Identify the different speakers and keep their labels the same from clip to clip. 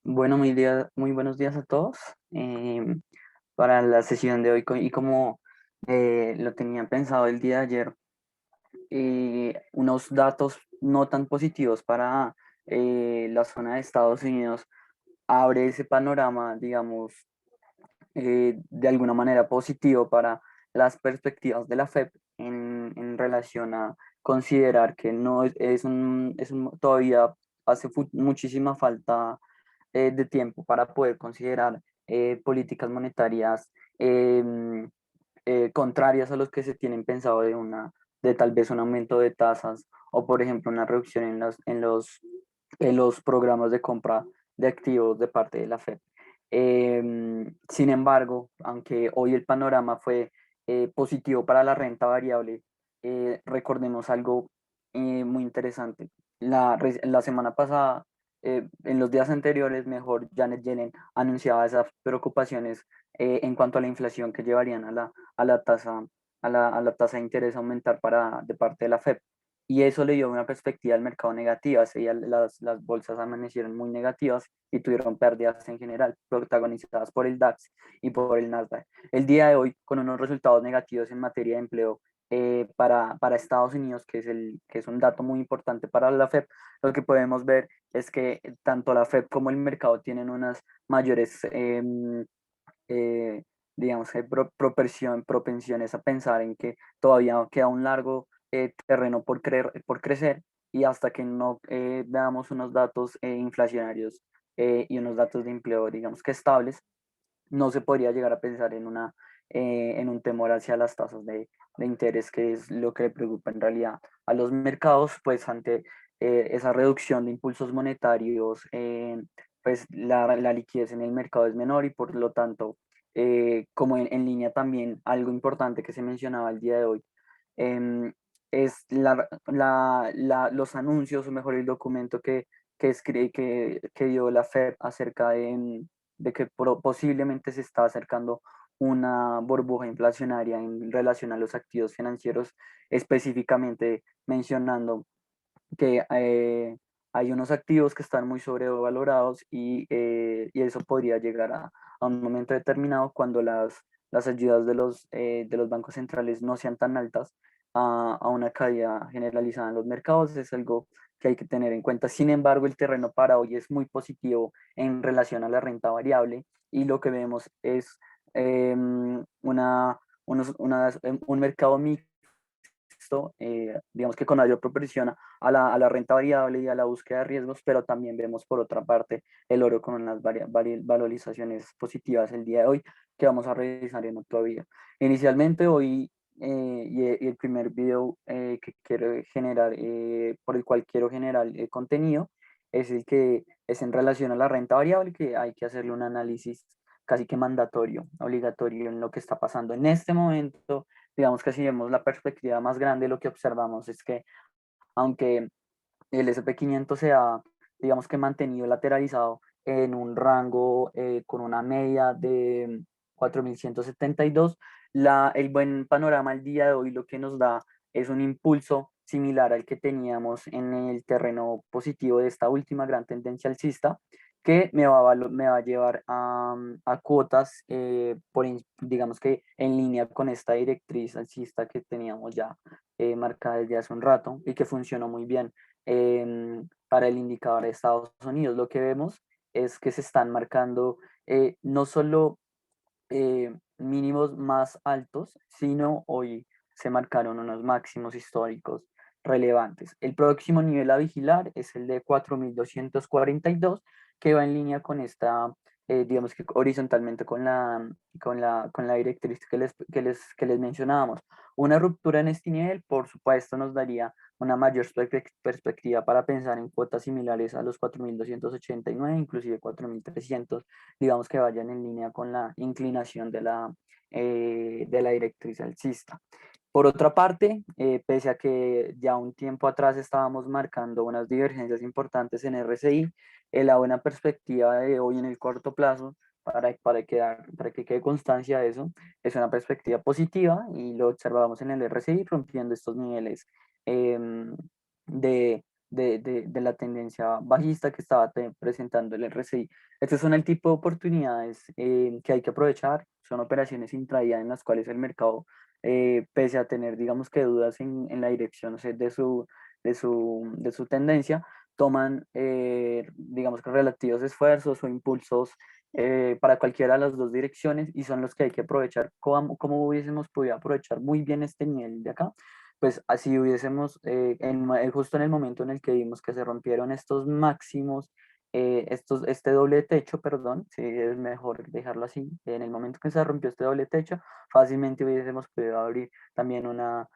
Speaker 1: Bueno, muy buenos días a todos. Para la sesión de hoy, y como lo tenía pensado el día de ayer, unos datos no tan positivos para la zona de Estados Unidos abre ese panorama, digamos, de alguna manera positivo para las perspectivas de la FED en relación a considerar que no todavía hace muchísima falta de tiempo para poder considerar políticas monetarias contrarias a los que se tienen pensado de tal vez un aumento de tasas o, por ejemplo, una reducción en los programas de compra de activos de parte de la Fed. Sin embargo, aunque hoy el panorama fue positivo para la renta variable, recordemos algo muy interesante. La semana pasada, en los días anteriores, mejor, Janet Yellen anunciaba esas preocupaciones en cuanto a la inflación que llevarían a la tasa, a la tasa de interés a aumentar de parte de la FED. Y eso le dio una perspectiva al mercado negativa. Las bolsas amanecieron muy negativas y tuvieron pérdidas en general, protagonizadas por el DAX y por el Nasdaq. El día de hoy, con unos resultados negativos en materia de empleo para Estados Unidos, que es un dato muy importante para la FED, lo que podemos ver es que tanto la FED como el mercado tienen unas mayores eh, digamos, que propensiones a pensar en que todavía queda un largo terreno por crecer y hasta que no veamos unos datos inflacionarios y unos datos de empleo, digamos que estables, no se podría llegar a pensar en un temor hacia las tasas de interés, que es lo que le preocupa en realidad a los mercados, pues ante esa reducción de impulsos monetarios, pues la liquidez en el mercado es menor y por lo tanto, como en línea también, algo importante que se mencionaba el día de hoy, em, es los anuncios, o mejor el documento que dio la FED acerca de que posiblemente se está acercando una burbuja inflacionaria en relación a los activos financieros, específicamente mencionando que hay unos activos que están muy sobrevalorados y eso podría llegar a un momento determinado cuando las ayudas de los bancos centrales no sean tan altas a una caída generalizada en los mercados. Es algo que hay que tener en cuenta. Sin embargo, el terreno para hoy es muy positivo en relación a la renta variable y lo que vemos es un mercado mixto, digamos que con mayor proporción a la renta variable y a la búsqueda de riesgos, pero también vemos por otra parte el oro con unas valorizaciones positivas el día de hoy que vamos a revisar en otro video. Inicialmente hoy y el primer video que quiero generar, por el cual quiero generar contenido, es el que es en relación a la renta variable, que hay que hacerle un análisis casi que mandatorio, obligatorio en lo que está pasando en este momento. Digamos que si vemos la perspectiva más grande, lo que observamos es que aunque el SP 500 se ha, digamos que mantenido lateralizado en un rango con una media de 4.172, el buen panorama el día de hoy lo que nos da es un impulso similar al que teníamos en el terreno positivo de esta última gran tendencia alcista, que me va a llevar a cuotas, digamos que en línea con esta directriz alcista que teníamos ya marcada desde hace un rato y que funcionó muy bien para el indicador de Estados Unidos. Lo que vemos es que se están marcando no solo mínimos más altos, sino hoy se marcaron unos máximos históricos relevantes. El próximo nivel a vigilar es el de 4.242, que va en línea con esta, digamos que horizontalmente con la directriz que les mencionábamos. Una ruptura en este nivel, por supuesto, nos daría una mayor perspectiva para pensar en cuotas similares a los 4.289, inclusive 4.300, digamos que vayan en línea con la inclinación de la directriz alcista. Por otra parte, pese a que ya un tiempo atrás estábamos marcando unas divergencias importantes en RSI, la buena perspectiva de hoy en el corto plazo, para que quede constancia de eso, es una perspectiva positiva y lo observamos en el RSI rompiendo estos niveles em, de, de la tendencia bajista que estaba presentando el RSI. Estos son el tipo de oportunidades que hay que aprovechar, son operaciones intradía en las cuales el mercado, pese a tener, digamos que dudas en la dirección, o sea, de su tendencia, toman, digamos que relativos esfuerzos o impulsos para cualquiera de las dos direcciones y son los que hay que aprovechar. ¿Cómo hubiésemos podido aprovechar muy bien este nivel de acá? Pues así hubiésemos, justo en el momento en el que vimos que se rompieron estos máximos, este doble techo, perdón, sí, es mejor dejarlo así, en el momento que se rompió este doble techo, fácilmente hubiésemos podido abrir también una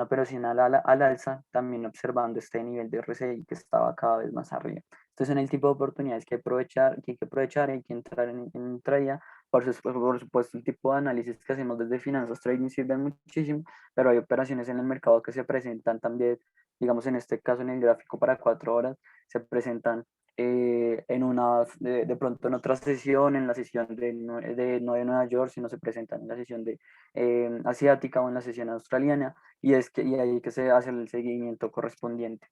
Speaker 1: operación al alza, también observando este nivel de RSI que estaba cada vez más arriba. Entonces, en el tipo de oportunidades que hay que aprovechar, hay que entrar en traía. Por supuesto, el tipo de análisis que hacemos desde Finanzas Trading sirve muchísimo, pero hay operaciones en el mercado que se presentan también, digamos en este caso en el gráfico para 4 horas, se presentan de pronto en otra sesión, en la sesión no de Nueva York, sino se presentan en la sesión asiática o en la sesión australiana, y ahí que se hace el seguimiento correspondiente.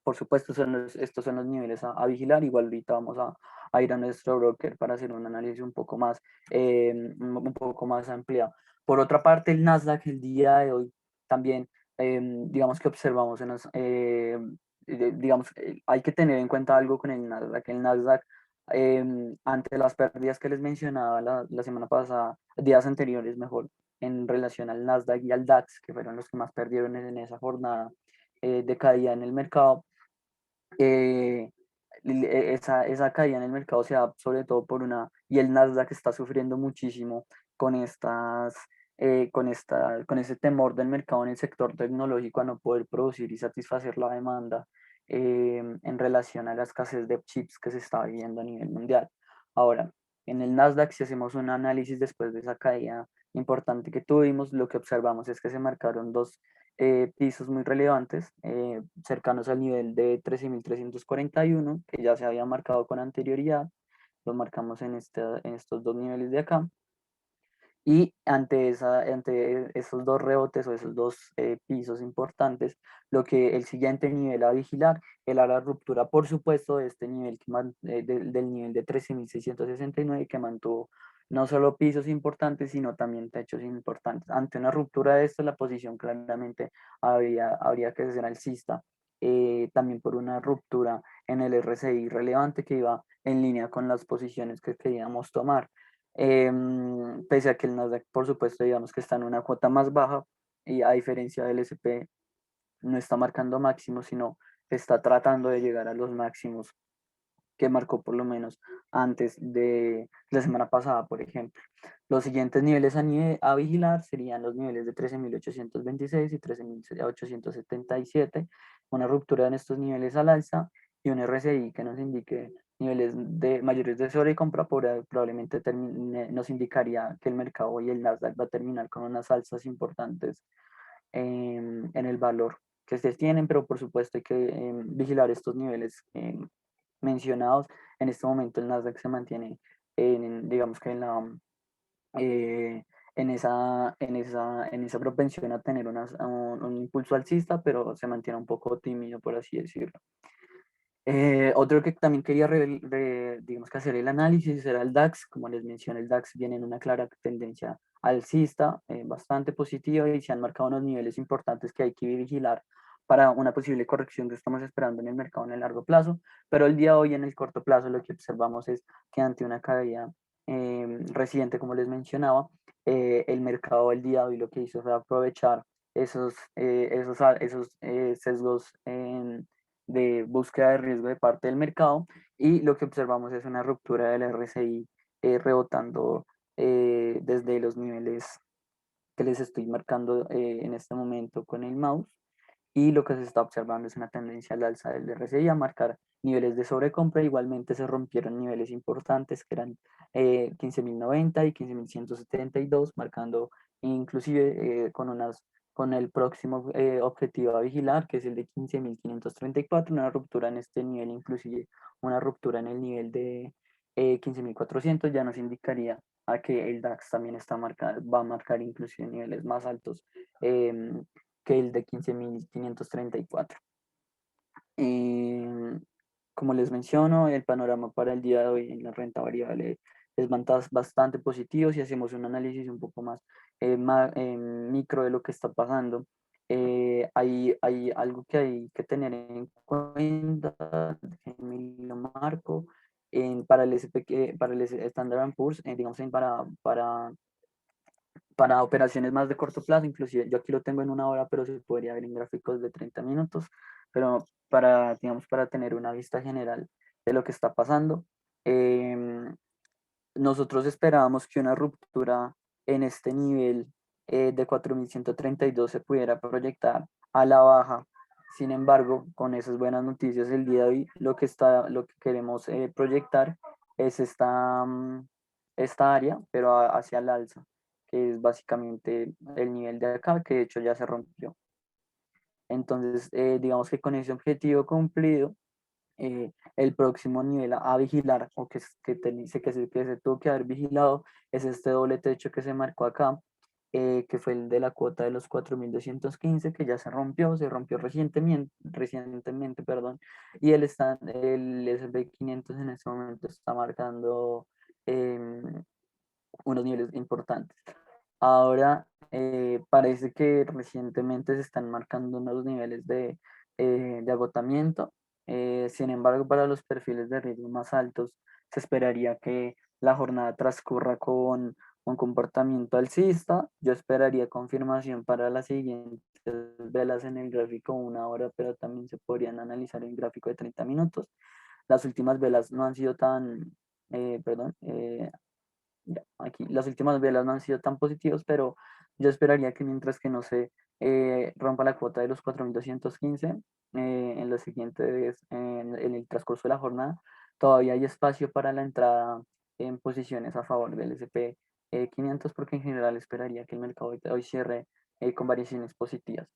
Speaker 1: Por supuesto, estos son los niveles a vigilar. Igual ahorita vamos a ir a nuestro broker para hacer un análisis un poco más amplio. Por otra parte, el Nasdaq el día de hoy también, digamos que observamos, hay que tener en cuenta algo con el Nasdaq. El Nasdaq, ante las pérdidas que les mencionaba la semana pasada, días anteriores mejor, en relación al Nasdaq y al DAX, que fueron los que más perdieron en esa jornada de caída en el mercado, eh, esa caída en el mercado se da sobre todo y el Nasdaq está sufriendo muchísimo con con ese temor del mercado en el sector tecnológico a no poder producir y satisfacer la demanda en relación a la escasez de chips que se está viviendo a nivel mundial. Ahora, en el Nasdaq, si hacemos un análisis después de esa caída importante que tuvimos, lo que observamos es que se marcaron dos pisos muy relevantes, cercanos al nivel de 13.341 que ya se había marcado con anterioridad. Lo marcamos en estos dos niveles de acá. Y ante esos dos rebotes o esos dos pisos importantes, el siguiente nivel a vigilar era la ruptura, por supuesto, de este nivel del nivel de 13.669 que mantuvo no solo pisos importantes, sino también techos importantes. Ante una ruptura de esto, la posición claramente habría que ser alcista. También por una ruptura en el RSI relevante que iba en línea con las posiciones que queríamos tomar. Pese a que el Nasdaq, por supuesto, digamos que está en una cuota más baja y a diferencia del SP no está marcando máximos, sino está tratando de llegar a los máximos que marcó por lo menos antes de la semana pasada, por ejemplo. Los siguientes niveles a vigilar serían los niveles de 13.826 y 13.877, una ruptura en estos niveles al alza y un RSI que nos indique niveles de mayores de sobrecompra, probablemente nos indicaría que el mercado y el Nasdaq va a terminar con unas alzas importantes en el valor que se tienen, pero por supuesto hay que vigilar estos niveles mencionados. En este momento el Nasdaq se mantiene, digamos que eh, en esa propensión a tener un impulso alcista, pero se mantiene un poco tímido, por así decirlo. Otro que también quería, digamos que hacer el análisis era el DAX. Como les mencioné, el DAX viene en una clara tendencia alcista, bastante positiva, y se han marcado unos niveles importantes que hay que vigilar para una posible corrección que estamos esperando en el mercado en el largo plazo. Pero el día de hoy, en el corto plazo, lo que observamos es que ante una caída reciente, como les mencionaba, el mercado el día de hoy lo que hizo fue aprovechar esos sesgos de búsqueda de riesgo de parte del mercado, y lo que observamos es una ruptura del RSI rebotando desde los niveles que les estoy marcando en este momento con el mouse, y lo que se está observando es una tendencia al alza del RSI a marcar niveles de sobrecompra. Igualmente se rompieron niveles importantes que eran 15.090 y 15.172, marcando inclusive con el próximo objetivo a vigilar, que es el de 15.534, una ruptura en este nivel, inclusive una ruptura en el nivel de 15.400 ya nos indicaría a que el DAX también va a marcar inclusive niveles más altos que el de 15.534. Eh, Como les menciono, el panorama para el día de hoy en la renta variable es bastante positivo. Si hacemos un análisis un poco más micro de lo que está pasando, hay algo que hay que tener en cuenta, déjenme lo marco, para el para el Standard Poor's, digamos, para operaciones más de corto plazo, inclusive yo aquí lo tengo en una hora, pero se podría ver en gráficos de 30 minutos, pero para, digamos, para tener una vista general de lo que está pasando. em, Nosotros esperábamos que una ruptura en este nivel de 4.132 se pudiera proyectar a la baja. Sin embargo, con esas buenas noticias el día de hoy, lo que queremos proyectar es esta área, pero hacia el alza, que es básicamente el nivel de acá, que de hecho ya se rompió. Entonces, digamos que con ese objetivo cumplido, el próximo nivel a vigilar, o que se tuvo que haber vigilado, es este doble techo que se marcó acá, que fue el de la cuota de los 4.215, que ya se rompió recientemente, perdón, y el S&P 500 en este momento está marcando em, unos niveles importantes. Ahora, parece que recientemente se están marcando unos niveles de agotamiento. Sin embargo, para los perfiles de riesgo más altos, se esperaría que la jornada transcurra con un comportamiento alcista. Yo esperaría confirmación para las siguientes velas en el gráfico una hora, pero también se podrían analizar en gráfico de 30 minutos. Las últimas velas no han sido tan, perdón, ya, aquí las últimas velas no han sido tan positivas, pero yo esperaría que mientras que no se rompa la cuota de los 4.215 en los siguientes, en el transcurso de la jornada, todavía hay espacio para la entrada en posiciones a favor del S&P 500, porque en general esperaría que el mercado hoy cierre con variaciones positivas.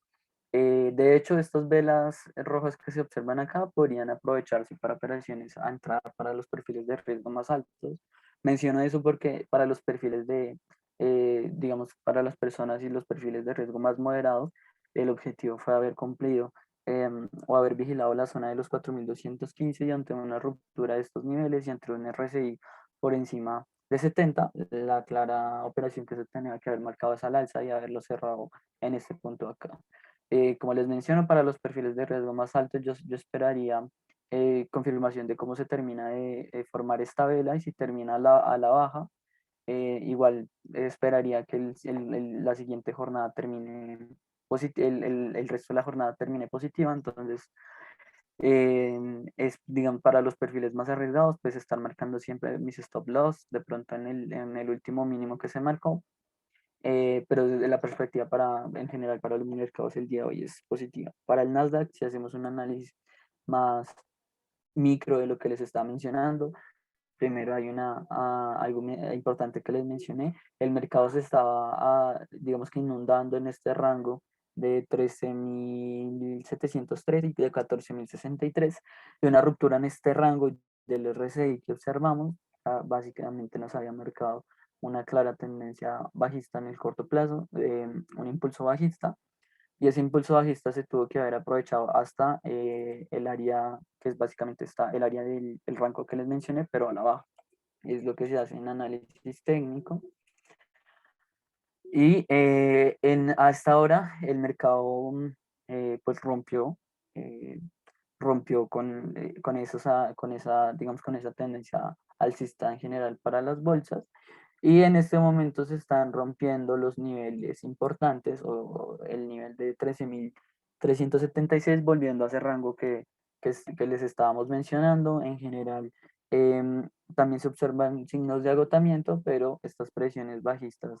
Speaker 1: De hecho, estas velas rojas que se observan acá podrían aprovecharse para operaciones a entrar para los perfiles de riesgo más altos. Menciono eso porque para los perfiles digamos, para las personas y los perfiles de riesgo más moderados, el objetivo fue haber cumplido o haber vigilado la zona de los 4.215 y ante una ruptura de estos niveles y ante un RSI por encima de 70, la clara operación que se tenía que haber marcado es al alza y haberlo cerrado en este punto acá. Como les menciono, para los perfiles de riesgo más altos, yo esperaría confirmación de cómo se termina de formar esta vela y si termina a la baja, igual esperaría que la siguiente jornada termine el resto de la jornada termine positiva. Entonces, digamos, para los perfiles más arriesgados, pues estar marcando siempre mis stop loss, de pronto en el último mínimo que se marcó, pero desde la perspectiva en general para los mercados el día de hoy es positiva. Para el Nasdaq, si hacemos un análisis más micro de lo que les estaba mencionando, primero hay algo importante que les mencioné, el mercado se estaba, digamos que inundando en este rango de 13.703 y de 14.063, y una ruptura en este rango del RSI que observamos, básicamente nos había marcado una clara tendencia bajista en el corto plazo, un impulso bajista, y ese impulso bajista se tuvo que haber aprovechado hasta el área, que es básicamente el área del el rango que les mencioné, pero a la baja. Es lo que se hace en análisis técnico. Y hasta ahora el mercado pues eh, rompió con esa, digamos, con esa tendencia alcista en general para las bolsas. Y en este momento se están rompiendo los niveles importantes o el nivel de 13.376 volviendo a ese rango que les estábamos mencionando. En general, también se observan signos de agotamiento, pero estas presiones bajistas,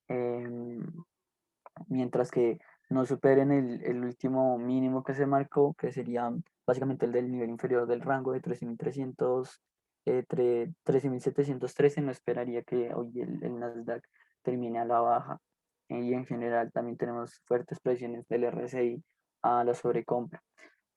Speaker 1: em, mientras que no superen el último mínimo que se marcó, que sería básicamente el del nivel inferior del rango de 13.300, 13.713, no esperaría que hoy el Nasdaq termine a la baja. Y en general también tenemos fuertes presiones del RSI a la sobrecompra.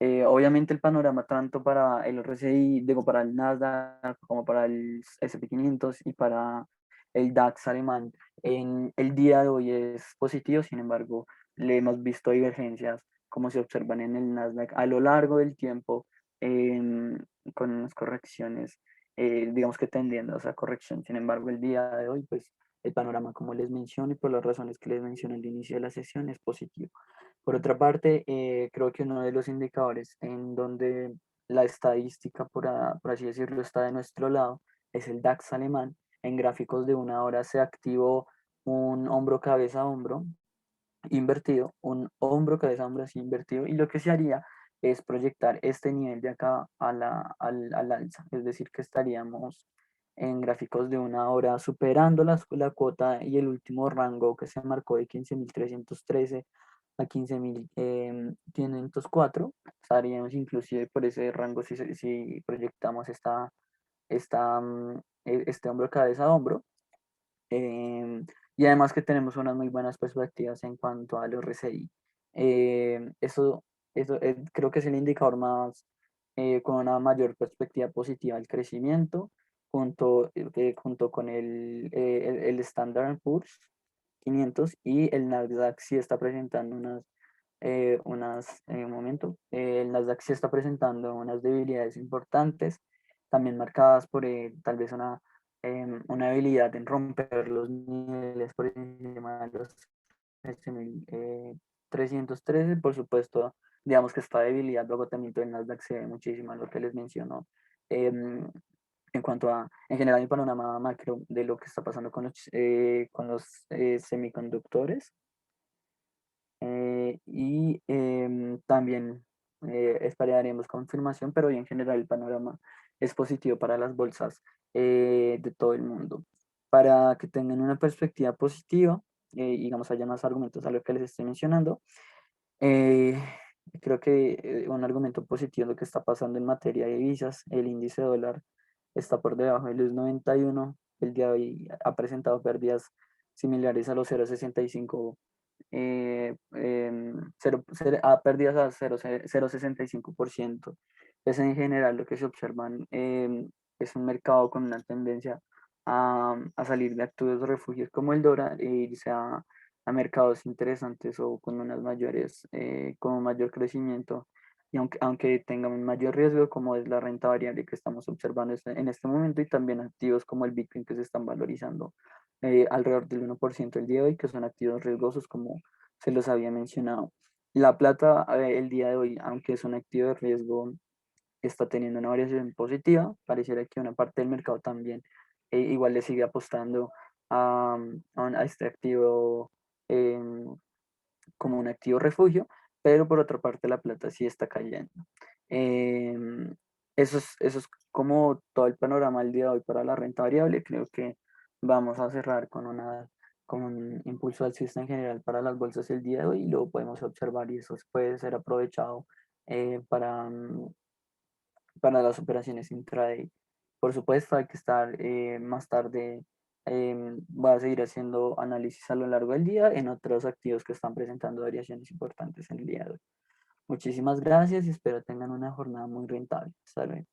Speaker 1: Obviamente el panorama tanto para el RSI, digo, para el Nasdaq, como para el S&P 500 y para el DAX alemán en el día de hoy es positivo. Sin embargo, le hemos visto divergencias como se observan en el Nasdaq a lo largo del tiempo, con unas correcciones, digamos que tendiendo a esa corrección. Sin embargo, el día de hoy, pues el panorama, como les menciono, y por las razones que les mencioné al inicio de la sesión, es positivo. Por otra parte, creo que uno de los indicadores en donde la estadística, por así decirlo, está de nuestro lado, es el DAX alemán. En gráficos de una hora se activó un hombro cabeza hombro invertido, un hombro cabeza hombro así invertido, y lo que se haría es proyectar este nivel de acá al alza, es decir, que estaríamos en gráficos de una hora superando la cuota y el último rango que se marcó de 15.313 a 15.504, estaríamos inclusive por ese rango si proyectamos este hombro cabeza hombro. Y además que tenemos unas muy buenas perspectivas en cuanto a los RSI. Eso, creo que es el indicador más con una mayor perspectiva positiva al crecimiento, junto con el Standard Poor's 500, y el Nasdaq sí está presentando un momento, el Nasdaq sí está presentando unas debilidades importantes, también marcadas por tal vez una habilidad en romper los niveles por encima de los 1313. Por supuesto, digamos que esta debilidad de agotamiento del Nasdaq se ve muchísimo en lo que les menciono, en cuanto a, en general, el panorama macro de lo que está pasando con los semiconductores. También esperaremos confirmación, pero en general el panorama es positivo para las bolsas de todo el mundo. Para que tengan una perspectiva positiva, digamos, haya más argumentos a lo que les estoy mencionando, eh, creo que un argumento positivo es lo que está pasando en materia de divisas. El índice dólar está por debajo de los 91. El día de hoy ha presentado pérdidas similares a los 0,65, a pérdidas a 0,65%. Es en general lo que se observan, es un mercado con una tendencia a salir de activos de refugios como el dólar e irse a mercados interesantes o con con un mayor crecimiento, y aunque tengan un mayor riesgo, como es la renta variable que estamos observando en este momento, y también activos como el Bitcoin, que se están valorizando alrededor del 1% el día de hoy, que son activos riesgosos, como se los había mencionado. La plata, el día de hoy, aunque es un activo de riesgo, está teniendo una variación positiva. Pareciera que una parte del mercado también igual le sigue apostando a este activo, em, como un activo refugio, pero por otra parte la plata sí está cayendo. Em, eso es como todo el panorama del día de hoy para la renta variable. Creo que vamos a cerrar con un impulso alcista en general para las bolsas el día de hoy, y luego podemos observar, y eso puede ser aprovechado para las operaciones intraday. Por supuesto, hay que estar más tarde. Voy a seguir haciendo análisis a lo largo del día en otros activos que están presentando variaciones importantes en el día de hoy. Muchísimas gracias y espero tengan una jornada muy rentable. Hasta luego.